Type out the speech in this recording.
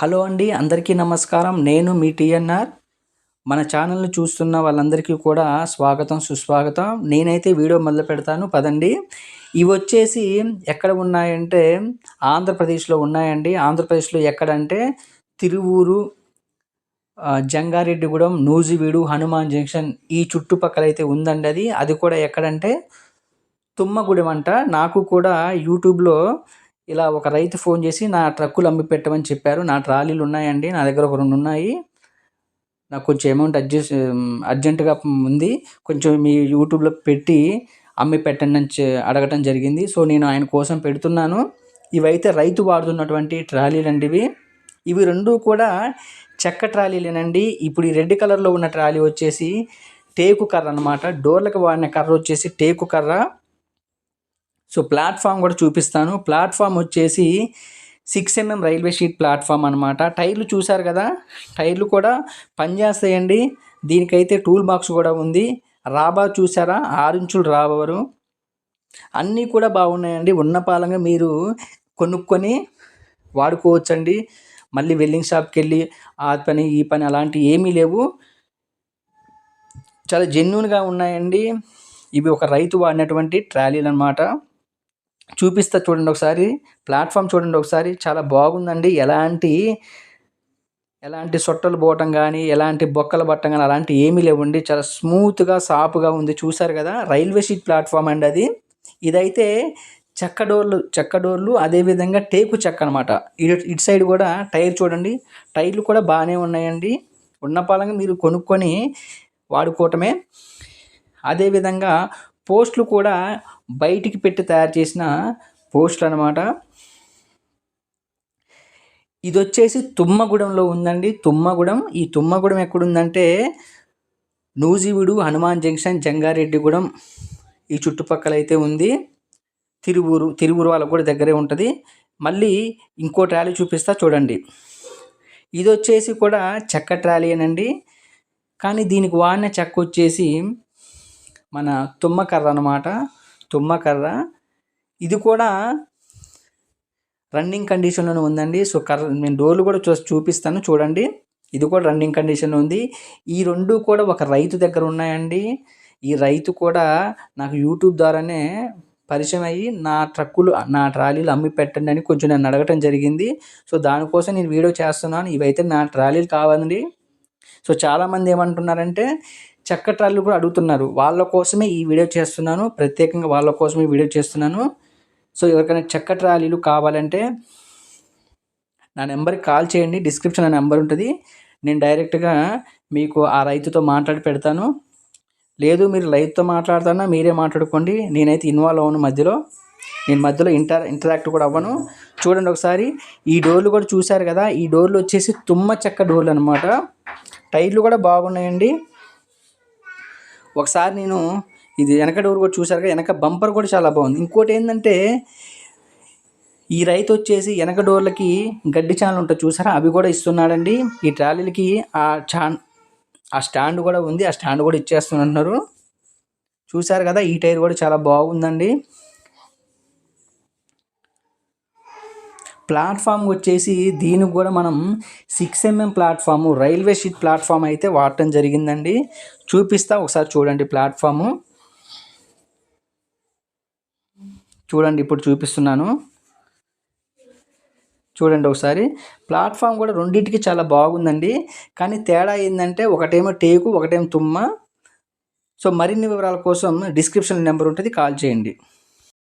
Hello అండి, అందరికీ నమస్కారం. నేను మీ టీఎన్ఆర్. మన ఛానల్ని చూస్తున్న వాళ్ళందరికీ కూడా స్వాగతం, సుస్వాగతం. నేనైతే వీడియో మొదలు పెడతాను పదండి. ఇవి వచ్చేసి ఎక్కడ ఉన్నాయంటే ఆంధ్రప్రదేశ్లో ఉన్నాయండి. ఆంధ్రప్రదేశ్లో ఎక్కడంటే తిరువూరు, జంగారెడ్డిగూడెం, నూజివీడు, హనుమాన్ జంక్షన్ ఈ చుట్టుపక్కలైతే ఉందండి. అది కూడా ఎక్కడంటే తుమ్మగూడెం అంట. నాకు కూడా యూట్యూబ్లో ఇలా ఒక రైతు ఫోన్ చేసి నా ట్రక్కులు అమ్మి పెట్టమని చెప్పారు. నా ట్రాలీలు ఉన్నాయండి, నా దగ్గర ఒక 2 ఉన్నాయి. నాకు కొంచెం అమౌంట్ అర్జెంటుగా ఉంది. కొంచెం మీ యూట్యూబ్లో పెట్టి అమ్మి పెట్టండి అని అడగటం జరిగింది. సో నేను ఆయన కోసం పెడుతున్నాను. ఇవైతే రైతు వాడుతున్నటువంటి ట్రాలీలండి ఇవి. ఇవి 2 కూడా చెక్క ట్రాలీలేనండి. ఇప్పుడు ఈ రెడ్ కలర్లో ఉన్న ట్రాలీ వచ్చేసి టేకు కర్ర అనమాట. డోర్లకు వాడిన కర్ర వచ్చేసి టేకు కర్ర. సో ప్లాట్ఫామ్ కూడా చూపిస్తాను. ప్లాట్ఫామ్ వచ్చేసి 6 mm రైల్వే షీట్ ప్లాట్ఫామ్ అనమాట. టైర్లు చూసారు కదా, టైర్లు కూడా పనిచేస్తాయండి. దీనికైతే టూల్ బాక్స్ కూడా ఉంది. రాబా చూసారా, 6 ఇంచులు రాబరు. అన్నీ కూడా బాగున్నాయండి. ఉన్న పాలంగా మీరు కొనుక్కొని వాడుకోవచ్చండి. మళ్ళీ వెల్డింగ్ షాప్కి వెళ్ళి ఆ పని ఈ పని అలాంటివి ఏమీ లేవు. చాలా జెన్యూన్గా ఉన్నాయండి. ఇవి ఒక రైతు వాడినటువంటి ట్రాలీలు అనమాట. చూపిస్తా చూడండి ఒకసారి. ప్లాట్ఫామ్ చూడండి ఒకసారి, చాలా బాగుందండి. ఎలాంటి సొట్టలు పోవటం కానీ, ఎలాంటి బొక్కలు పట్టడం కానీ అలాంటివి ఏమీ లేవండి. చాలా స్మూత్గా సాఫ్గా ఉంది. చూసారు కదా, రైల్వే షీట్ ప్లాట్ఫామ్ అండి అది. ఇదైతే చెక్క డోర్లు అదేవిధంగా టేకు చెక్క అనమాట. ఇటు సైడ్ కూడా టైర్ చూడండి, టైర్లు కూడా బాగానే ఉన్నాయండి. ఉన్న పాలంగా మీరు కొనుక్కొని వాడుకోవటమే. అదేవిధంగా పోస్టులు కూడా బయటికి పెట్టి తయారు చేసిన పోస్టులు అనమాట. ఇది వచ్చేసి తుమ్మగూడెంలో ఉందండి. ఈ తుమ్మగూడెం ఎక్కడుందంటే నూజివీడు, హనుమాన్ జంక్షన్, జంగారెడ్డిగూడెం ఈ చుట్టుపక్కల అయితే ఉంది. తిరువూరు వాళ్ళకు కూడా దగ్గరే ఉంటుంది. మళ్ళీ ఇంకో ట్రాలీ చూపిస్తా చూడండి. ఇది వచ్చేసి కూడా చెక్క ట్రాలీనండి. కానీ దీనికి వాడిన చెక్క వచ్చేసి మన తుమ్మకర్ర అనమాట. తుమ్మకర్ర ఇది కూడా రన్నింగ్ కండిషన్లోనే ఉందండి. సో నేను డోర్లు కూడా చూపిస్తాను చూడండి. ఇది కూడా రన్నింగ్ కండిషన్లో ఉంది. ఈ 2 కూడా ఒక రైతు దగ్గర ఉన్నాయండి. ఈ రైతు కూడా నాకు యూట్యూబ్ ద్వారానే పరిచయం అయ్యి నా ట్రాలీలు అమ్మి పెట్టండి అని కొంచెం నన్ను అడగటం జరిగింది. సో దానికోసం నేను వీడియో చేస్తున్నాను. ఇవైతే నా ట్రాలీలు కావాలండి. సో చాలామంది ఏమంటున్నారంటే చెక్క ట్రాలీలు కూడా అడుగుతున్నారు. వాళ్ళ కోసమే ఈ వీడియో చేస్తున్నాను. ప్రత్యేకంగా వాళ్ళ కోసమే వీడియో చేస్తున్నాను. సో ఎవరికైనా చెక్క ట్రాలీలు కావాలంటే నా నెంబర్కి కాల్ చేయండి. డిస్క్రిప్షన్లో నెంబర్ ఉంటుంది. నేను డైరెక్ట్గా మీకు ఆ రైతుతో మాట్లాడి పెడతాను. లేదు మీరు రైతుతో మాట్లాడుతున్నా మీరే మాట్లాడుకోండి. నేనైతే ఇన్వాల్వ్ అవ్వను మధ్యలో. నేను మధ్యలో ఇంటరాక్ట్ కూడా అవ్వను. చూడండి ఒకసారి. ఈ డోర్లు కూడా చూశారు కదా, ఈ డోర్లు వచ్చేసి తుమ్మ చెక్క డోర్లు అనమాట. టైర్లు కూడా బాగున్నాయండి. ఒకసారి నేను ఇది వెనక డోర్ కూడా చూసారు కదా, వెనక బంపర్ కూడా చాలా బాగుంది. ఇంకోటి ఏంటంటే ఈ రైతు వచ్చేసి వెనక డోర్లకి గడ్డి ఛానల్ ఉంటుంది చూసారా, అవి కూడా ఇస్తున్నాడండి. ఈ ట్రాలీలకి ఆ స్టాండ్ కూడా ఉంది. ఆ స్టాండ్ కూడా ఇచ్చేస్తున్నారు. చూసారు కదా, ఈ టైర్ కూడా చాలా బాగుందండి. ప్లాట్ఫామ్ వచ్చేసి దీనికి కూడా మనం 6 mm platform, railway sheet platform అయితే వాడటం జరిగిందండి. చూపిస్తా ఒకసారి చూడండి. ప్లాట్ఫాము చూడండి, ఇప్పుడు చూపిస్తున్నాను చూడండి ఒకసారి. ప్లాట్ఫామ్ కూడా రెండింటికి చాలా బాగుందండి. కానీ తేడా ఏంటంటే ఒకటేమో టేకు, ఒకటేమో తుమ్మ. సో మరిన్ని వివరాల కోసం డిస్క్రిప్షన్ నెంబర్ ఉంటుంది, కాల్ చేయండి.